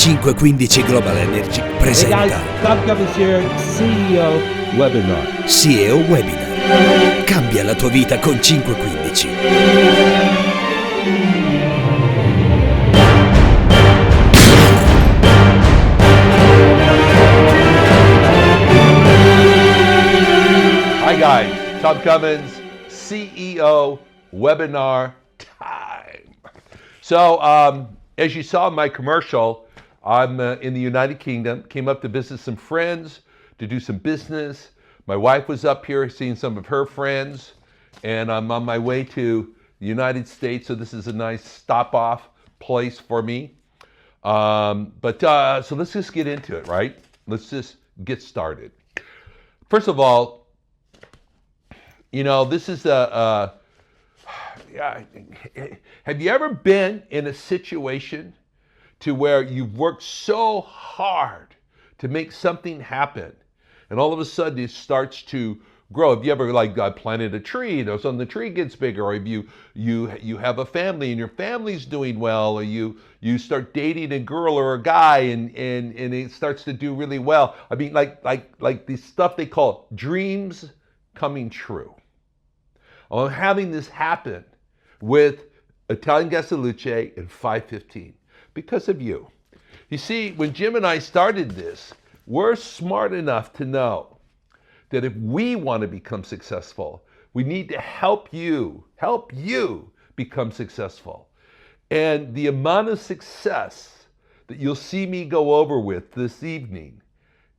515 Global Energy Hey presenta guys, Tom Cummins here, CEO Webinar. CEO Webinar. Cambia la tua vita con 515. Hi guys, Tom Cummins, CEO Webinar time. So as you saw in my commercial, I'm in the United Kingdom, came up to visit some friends, to do some business. My wife was up here seeing some of her friends, and I'm on my way to the United States, so this is a nice stop-off place for me. So let's just get into it, right? Let's just get started. First of all, you know, this is have you ever been in a situation to where you've worked so hard to make something happen, and all of a sudden it starts to grow? Have you ever planted a tree, and all of a sudden the tree gets bigger, or if you have a family and your family's doing well, or you start dating a girl or a guy and it starts to do really well. I mean, like the stuff they call dreams coming true. I'm having this happen with Italian Gasaluce and 515 because of you. You see, when Jim and I started this, we're smart enough to know that if we want to become successful, we need to help you become successful. And the amount of success that you'll see me go over with this evening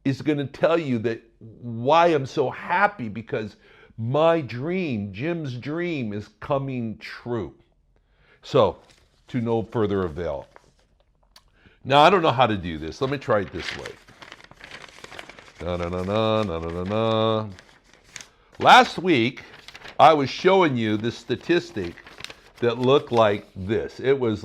is going to tell you that why I'm so happy, because my dream, Jim's dream, is coming true. So, to no further avail. Now, I don't know how to do this. Let me try it this way. Last week, I was showing you this statistic that looked like this. It was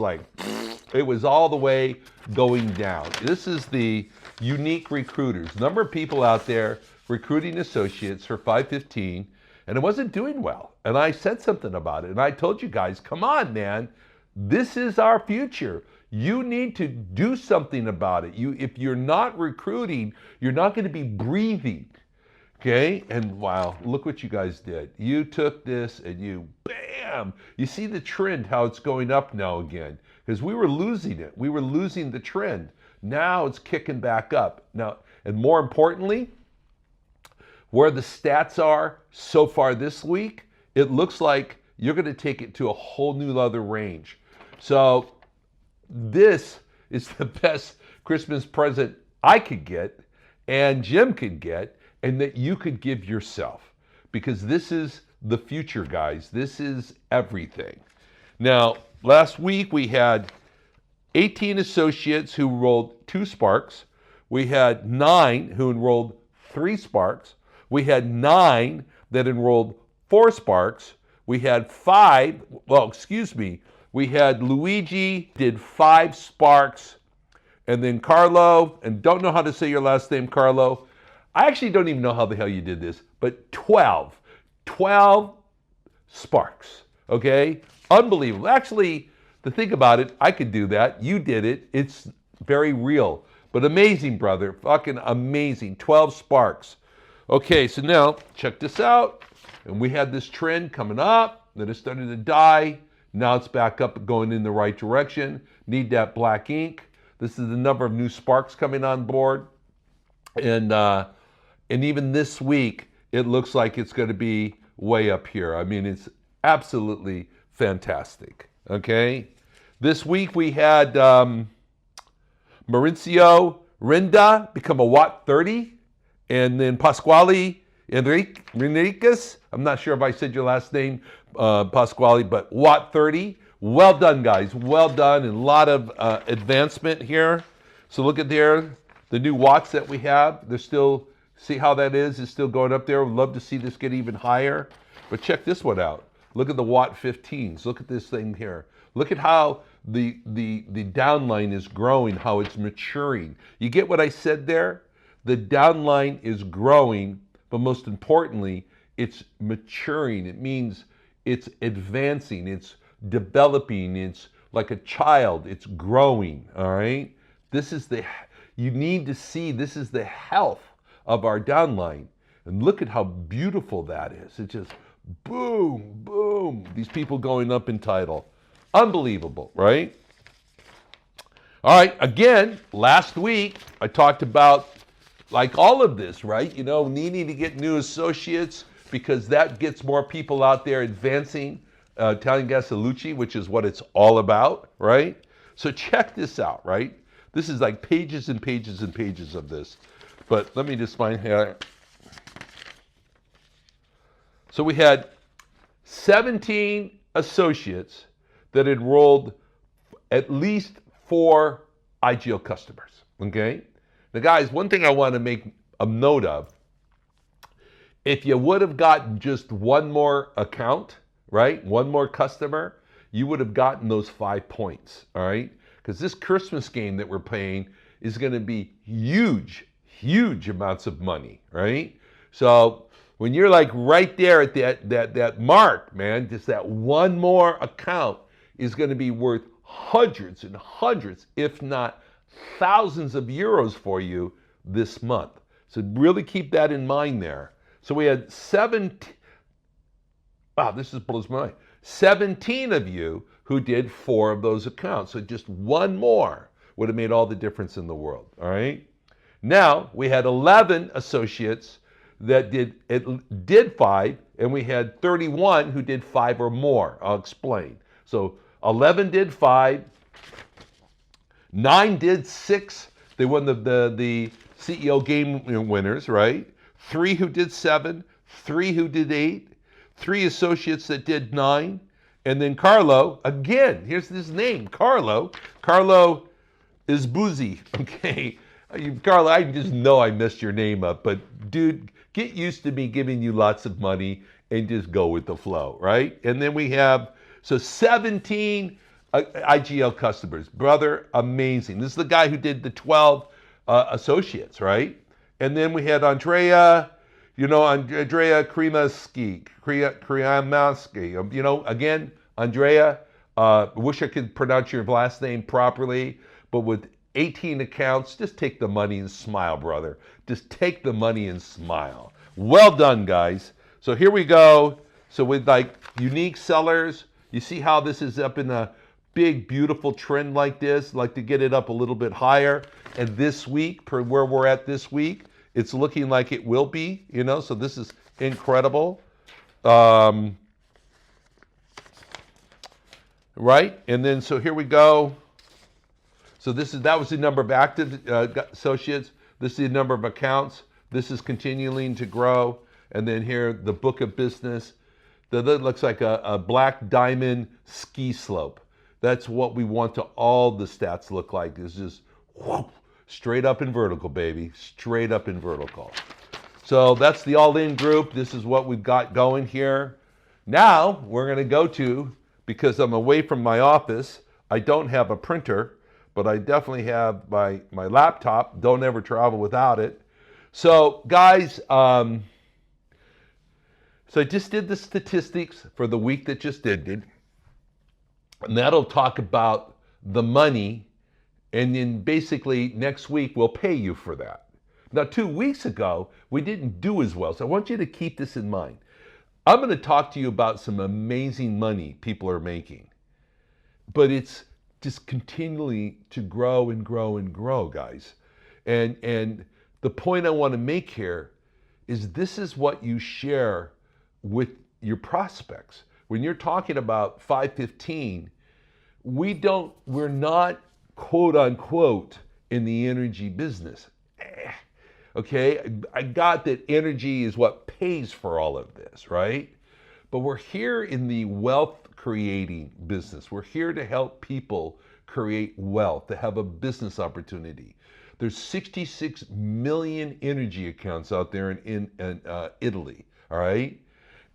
all the way going down. This is the unique recruiters. Number of people out there recruiting associates for 515, and it wasn't doing well. And I said something about it, and I told you guys, come on, man, this is our future. You need to do something about it. If you're not recruiting, you're not going to be breathing. Okay? And wow, look what you guys did. You took this and you, bam! You see the trend, how it's going up now again. Because we were losing it. We were losing the trend. Now it's kicking back up. Now, and more importantly, where the stats are so far this week, it looks like you're going to take it to a whole new other range. So this is the best Christmas present I could get, and Jim could get, and that you could give yourself. Because this is the future, guys. This is everything. Now, last week we had 18 associates who enrolled 2 Sparks. We had 9 who enrolled 3 Sparks. We had 9 that enrolled 4 Sparks. We had we had Luigi did 5 Sparks, and then Carlo, and don't know how to say your last name, Carlo. I actually don't even know how the hell you did this, but 12 Sparks, okay? Unbelievable. Actually, to think about it, I could do that. You did it. It's very real, but amazing, brother. Fucking amazing. 12 Sparks. Okay, so now check this out. And we had this trend coming up, then it started to die. Now it's back up, going in the right direction. Need that black ink. This is the number of new Sparks coming on board. And even this week, it looks like it's going to be way up here. I mean, it's absolutely fantastic. Okay? This week we had Mauricio Renda become a Watt 30. And then Pasquale Enriquez, I'm not sure if I said your last name, Pasquale, but Watt 30. Well done, guys. Well done, and a lot of advancement here. So look at there, the new watts that we have. They're still, see how that is? It's still going up there. We'd love to see this get even higher. But check this one out. Look at the Watt 15s. Look at this thing here. Look at how the downline is growing, how it's maturing. You get what I said there? The downline is growing, but most importantly, it's maturing. It means it's advancing, it's developing, it's like a child, it's growing, all right? You need to see, this is the health of our downline. And look at how beautiful that is. It just boom, boom. These people going up in title. Unbelievable, right? All right, again, last week I talked about like all of this, right? You know, needing to get new associates because that gets more people out there advancing Italian Gasalucci, which is what it's all about, right? So check this out, right? This is like pages and pages and pages of this. But let me just find here. So we had 17 associates that enrolled at least 4 IGL customers, okay? Now guys, one thing I want to make a note of, if you would have gotten just one more account, right, one more customer, you would have gotten those 5 points, all right? Because this Christmas game that we're playing is going to be huge, huge amounts of money, right? So when you're like right there at that mark, man, just that one more account is going to be worth hundreds and hundreds, if not thousands of euros for you this month. So really keep that in mind there. So we had 17 of you who did 4 of those accounts. So just one more would have made all the difference in the world, all right? Now, we had 11 associates that did 5, and we had 31 who did 5 or more. I'll explain. So 11 did 5, 9 did 6. They won the CEO game winners, right? 3 who did 7, 3 who did 8, 3 associates that did 9, and then Carlo, again, here's his name, Carlo. Carlo is boozy, okay? Carlo, I just know I messed your name up, but dude, get used to me giving you lots of money and just go with the flow, right? And then we have, 17 IGL customers. Brother, amazing. This is the guy who did the 12 associates, right? And then we had Andrea Krimaski, again, Andrea, wish I could pronounce your last name properly, but with 18 accounts, just take the money and smile, brother. Just take the money and smile. Well done, guys. So here we go. So with like unique sellers, you see how this is up in a big, beautiful trend like this, like to get it up a little bit higher. And this week, per where we're at this week, it's looking like it will be, so this is incredible. Right? And then, so here we go. So that was the number of active associates. This is the number of accounts. This is continuing to grow. And then here, the book of business. That looks like a black diamond ski slope. That's what we want to all the stats look like. It's just whoop, straight up and vertical, baby. Straight up and vertical. So that's the all-in group. This is what we've got going here. Now we're going to go to, because I'm away from my office, I don't have a printer, but I definitely have my laptop. Don't ever travel without it. So guys, so I just did the statistics for the week that just ended. And that'll talk about the money, and then basically next week we'll pay you for that. Now 2 weeks ago, we didn't do as well, so I want you to keep this in mind. I'm going to talk to you about some amazing money people are making, but it's just continually to grow and grow and grow, guys. And the point I want to make here is this is what you share with your prospects. When you're talking about 515, we're not quote unquote in the energy business. Okay, I got that energy is what pays for all of this, right? But we're here in the wealth creating business. We're here to help people create wealth, to have a business opportunity. There's 66 million energy accounts out there in Italy, all right?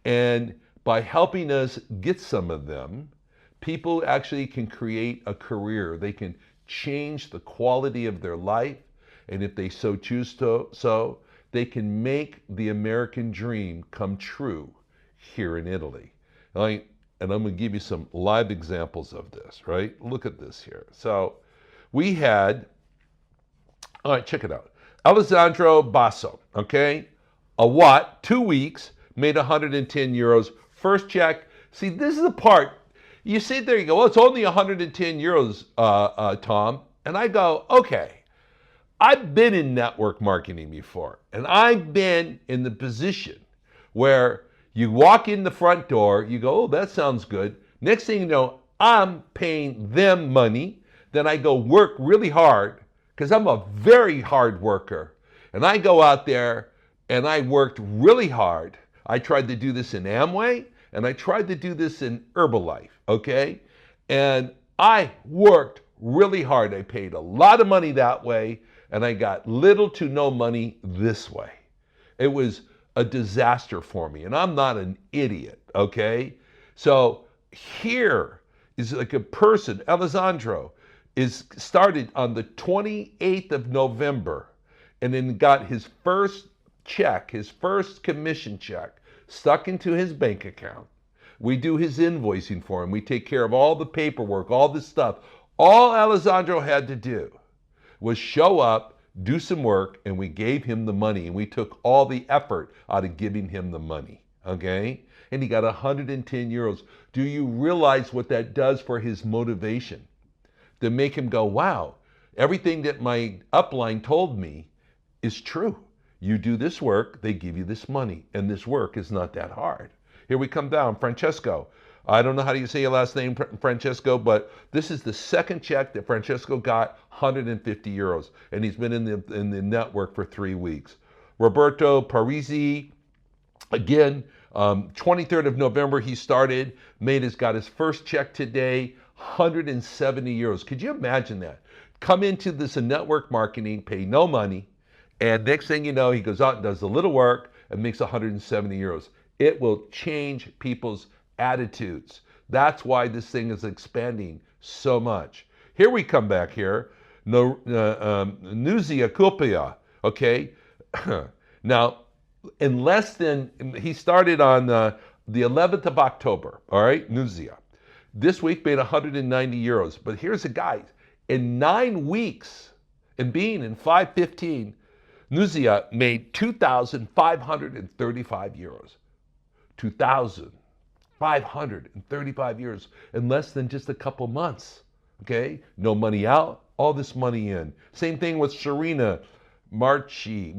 And by helping us get some of them, people actually can create a career. They can change the quality of their life, and if they so choose to, they can make the American dream come true here in Italy. And I'm going to give you some live examples of this, right? Look at this here. So we had All right, check it out. Alessandro Basso, okay? A what? 2 weeks, made 110 euros. First check. See, this is the part. You sit there, you go, well, it's only 110 euros, Tom. And I go, okay. I've been in network marketing before, and I've been in the position where you walk in the front door, you go, oh, that sounds good. Next thing you know, I'm paying them money. Then I go work really hard because I'm a very hard worker. And I go out there and I worked really hard. I tried to do this in Amway and I tried to do this in Herbalife, okay? And I worked really hard. I paid a lot of money that way and I got little to no money this way. It was a disaster for me, and I'm not an idiot, okay? So here is like a person, Alessandro, is started on the 28th of November, and then got his first check, his first commission check, stuck into his bank account. We do his invoicing for him. We take care of all the paperwork, all this stuff. All Alessandro had to do was show up, do some work, and we gave him the money, and we took all the effort out of giving him the money, okay? And he got 110 euros. Do you realize what that does for his motivation? To make him go, wow, everything that my upline told me is true. You do this work, they give you this money, and this work is not that hard. Here we come down, Francesco. I don't know how you say your last name, Francesco, but this is the second check that Francesco got, 150 euros, and he's been in the network for 3 weeks. Roberto Parisi, again, 23rd of November he started, got his first check today, 170 euros. Could you imagine that? Come into this network marketing, pay no money, and next thing you know, he goes out and does a little work and makes 170 euros. It will change people's attitudes. That's why this thing is expanding so much. Here we come back here. Nuzia Kupia, okay? Now, in less than, he started on the 11th of October, all right, Nuzia. This week made 190 euros. But here's the guy. In 9 weeks, and being in 515, Nuzia made 2,535 euros. 2,535 euros in less than just a couple months. Okay? No money out, all this money in. Same thing with Serena Marchi,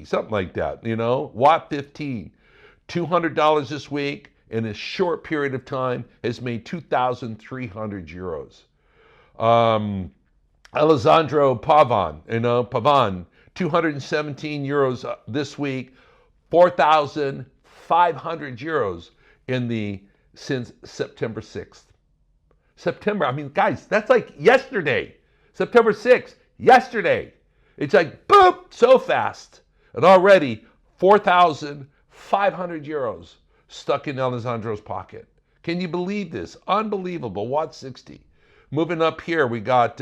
something like that, you know? Watt 15, $200 this week in a short period of time has made 2,300 euros. Alessandro Pavan, 217 euros this week, 4,500 euros since September 6th. September, I mean, guys, that's like yesterday. September 6th, yesterday. It's like, boop, so fast. And already 4,500 euros stuck in Alessandro's pocket. Can you believe this? Unbelievable. Watt 60. Moving up here, we got,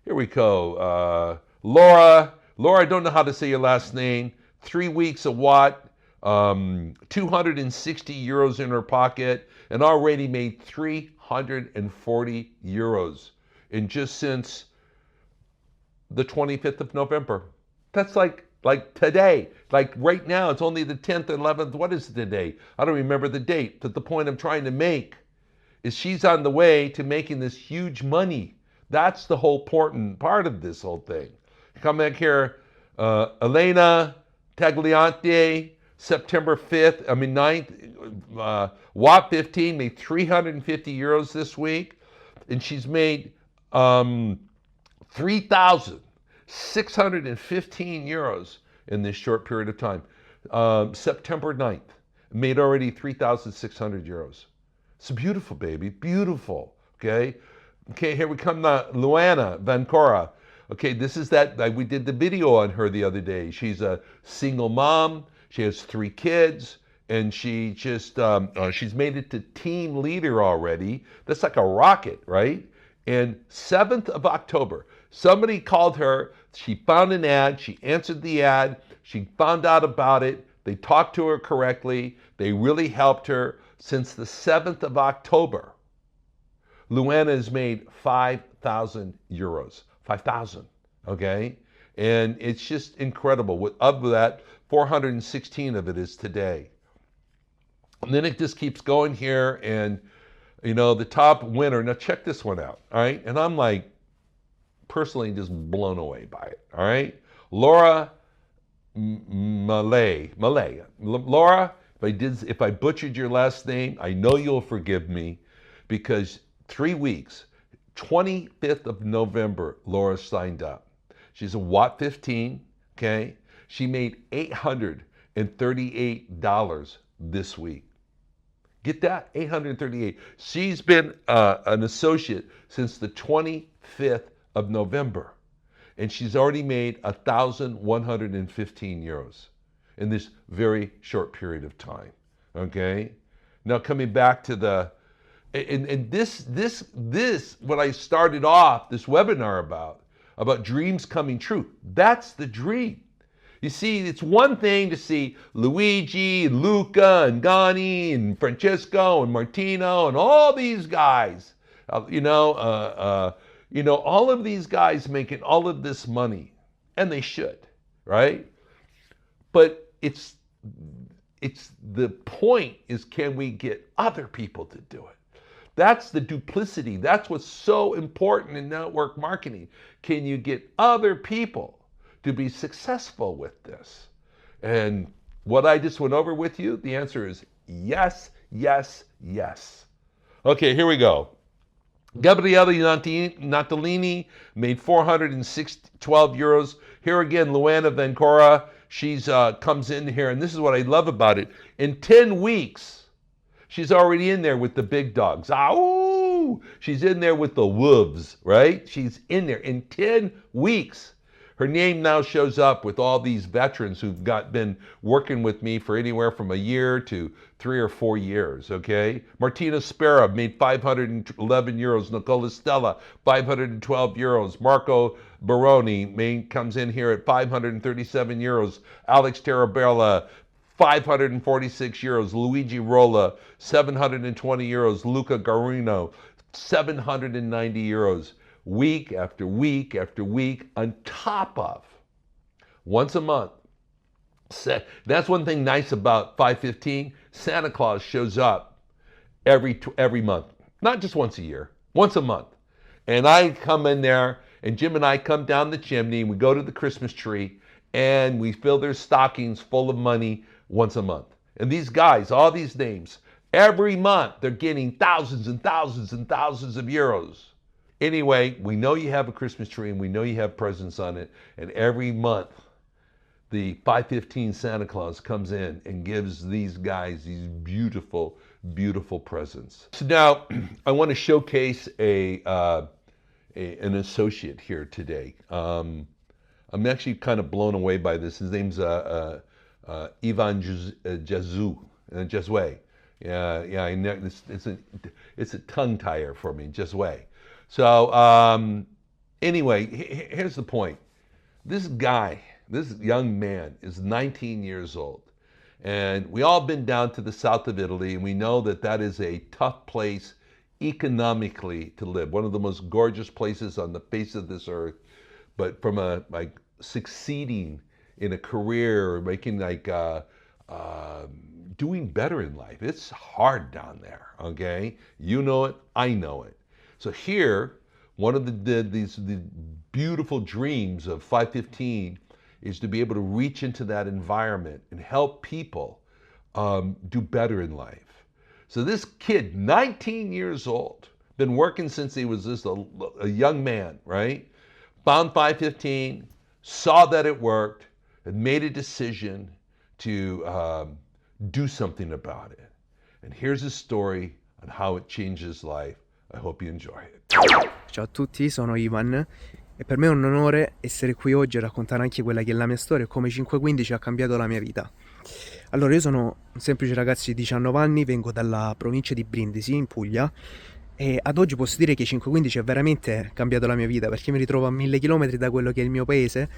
here we go. Laura, I don't know how to say your last name. 3 weeks of Watt, 260 euros in her pocket, and already made 340 euros in just since the 25th of November. That's like today, like right now, it's only the 10th, 11th, what is it today? I don't remember the date, but the point I'm trying to make is she's on the way to making this huge money. That's the whole important part of this whole thing. Come back here, Elena Tagliante, September 9th, Watt 15 made 350 euros this week, and she's made 3,615 euros in this short period of time. September 9th, made already 3,600 euros. It's beautiful, baby, beautiful, okay? Okay, here we come now, Luana Vancora. Okay, this is that, we did the video on her the other day. She's a single mom, she has 3 kids, and she just, she's made it to team leader already. That's like a rocket, right? And 7th of October, somebody called her, she found an ad, she answered the ad, she found out about it, they talked to her correctly, they really helped her. Since the 7th of October, Luana has made 5,000 euros. 5,000. okay? And it's just incredible. Of that, 416 of it is today. And then it just keeps going here, and the top winner. Now check this one out, all right? And I'm like personally just blown away by it, all right? Laura Malay. Laura, if I butchered your last name, I know you'll forgive me, because 3 weeks, 25th of November, Laura signed up. She's a Watt 15, okay? She made $838 this week. Get that? $838. She's been an associate since the 25th of November. And she's already made 1,115 euros in this very short period of time. Okay? Now coming back to this what I started off this webinar about dreams coming true. That's the dream. You see, it's one thing to see Luigi and Luca and Gani and Francesco and Martino and all these guys, all of these guys making all of this money, and they should, right? But it's the point is, can we get other people to do it? That's the duplicity. That's what's so important in network marketing. Can you get other people to be successful with this? And what I just went over with you, the answer is yes, yes, yes. Okay, here we go. Gabriele Natalini made 412 euros. Here again, Luana Vancora, she's comes in here, and this is what I love about it. In 10 weeks, she's already in there with the big dogs. Ow! She's in there with the wolves, right? She's in there in 10 weeks. Her name now shows up with all these veterans who've been working with me for anywhere from a year to 3 or 4 years, okay? Martina Spera made 511 euros. Nicola Stella, 512 euros. Marco Baroni comes in here at 537 euros. Alex Tarabella, 546 euros. Luigi Rolla, 720 euros. Luca Garino, 790 euros. Week after week after week, on top of once a month. That's one thing nice about 515. Santa Claus shows up every month, not just once a year, once a month. And I come in there, and Jim and I come down the chimney, and we go to the Christmas tree, and we fill their stockings full of money once a month. And these guys, all these names, every month they're getting thousands and thousands and thousands of euros. Anyway, we know you have a Christmas tree, and we know you have presents on it, and every month the 515 Santa Claus comes in and gives these guys these beautiful, beautiful presents. So now I want to showcase an associate here today. I'm actually kind of blown away by this. His name's Ivan Jesue. Yeah, I know it's a tongue tire for me, Jesue. So anyway, here's the point. This young man is 19 years old. And we all been down to the south of Italy, and we know that is a tough place economically to live. One of the most gorgeous places on the face of this earth. But from succeeding in a career, or making doing better in life, it's hard down there, okay? You know it, I know it. So here, one of the beautiful dreams of 515 is to be able to reach into that environment and help people do better in life. So this kid, 19 years old, been working since he was just a young man, right? Found 515, saw that it worked, and made a decision to do something about it. And here's his story on how it changed his life. I hope you enjoy it. Ciao a tutti, sono Ivan e per me è un onore essere qui oggi a raccontare anche quella che è la mia storia e come 515 ha cambiato la mia vita. Allora, io sono un semplice ragazzo di 19 anni, vengo dalla provincia di Brindisi, in Puglia, e ad oggi posso dire che 515 ha veramente cambiato la mia vita, perché mi ritrovo a 1000 km da quello che è il mio paese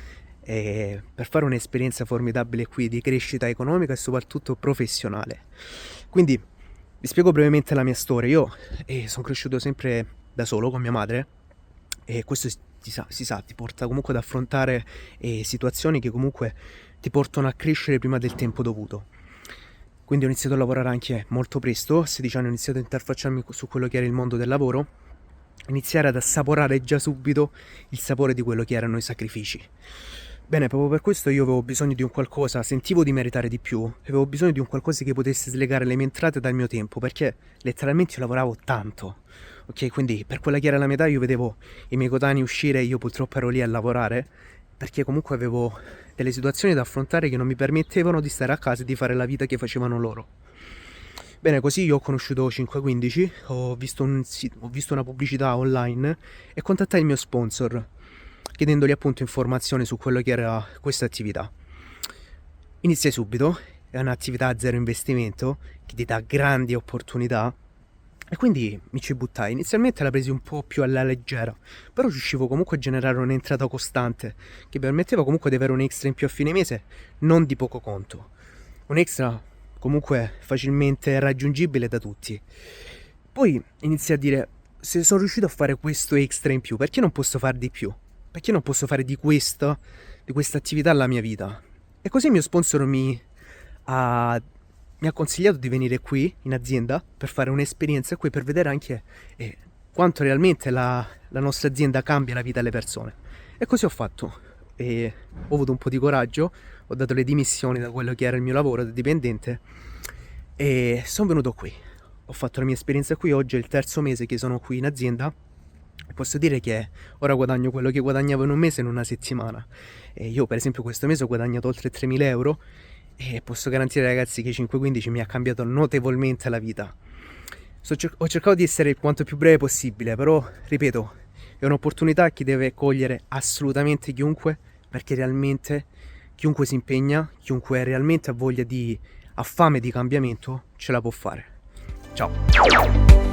e per fare un'esperienza formidabile qui di crescita economica e soprattutto professionale. Quindi vi spiego brevemente la mia storia. Io sono cresciuto sempre da solo con mia madre, e questo si sa, ti porta comunque ad affrontare situazioni che comunque ti portano a crescere prima del tempo dovuto. Quindi ho iniziato a lavorare anche molto presto, a 16 anni ho iniziato a interfacciarmi su quello che era il mondo del lavoro, iniziare ad assaporare già subito il sapore di quello che erano i sacrifici. Bene, proprio per questo io avevo bisogno di un qualcosa, sentivo di meritare di più, avevo bisogno di un qualcosa che potesse slegare le mie entrate dal mio tempo, perché letteralmente io lavoravo tanto, ok? Quindi per quella che era la mia età io vedevo i miei coetanei uscire e io purtroppo ero lì a lavorare, perché comunque avevo delle situazioni da affrontare che non mi permettevano di stare a casa e di fare la vita che facevano loro. Bene, così io ho conosciuto 515, ho visto una pubblicità online e contattai il mio sponsor, chiedendogli appunto informazioni su quello che era questa attività. Iniziai subito, è un'attività a zero investimento che ti dà grandi opportunità e quindi mi ci buttai. Inizialmente la presi un po' più alla leggera, però riuscivo comunque a generare un'entrata costante che permetteva comunque di avere un extra in più a fine mese, non di poco conto. Un extra comunque facilmente raggiungibile da tutti. Poi iniziai a dire, se sono riuscito a fare questo extra in più, perché non posso fare di più? Perché non posso fare di questa attività la mia vita? E così il mio sponsor mi ha consigliato di venire qui in azienda per fare un'esperienza qui, per vedere anche quanto realmente la nostra azienda cambia la vita alle persone. E così ho fatto. E ho avuto un po' di coraggio, ho dato le dimissioni da quello che era il mio lavoro da dipendente e sono venuto qui. Ho fatto la mia esperienza qui, oggi è il terzo mese che sono qui in azienda e posso dire che ora guadagno quello che guadagnavo in un mese in una settimana. E io per esempio questo mese ho guadagnato oltre 3.000 euro e posso garantire ai ragazzi che 515 mi ha cambiato notevolmente la vita. Ho cercato di essere quanto più breve possibile, però ripeto, è un'opportunità che deve cogliere assolutamente chiunque, perché realmente chiunque si impegna, chiunque realmente ha fame di cambiamento, ce la può fare. Ciao!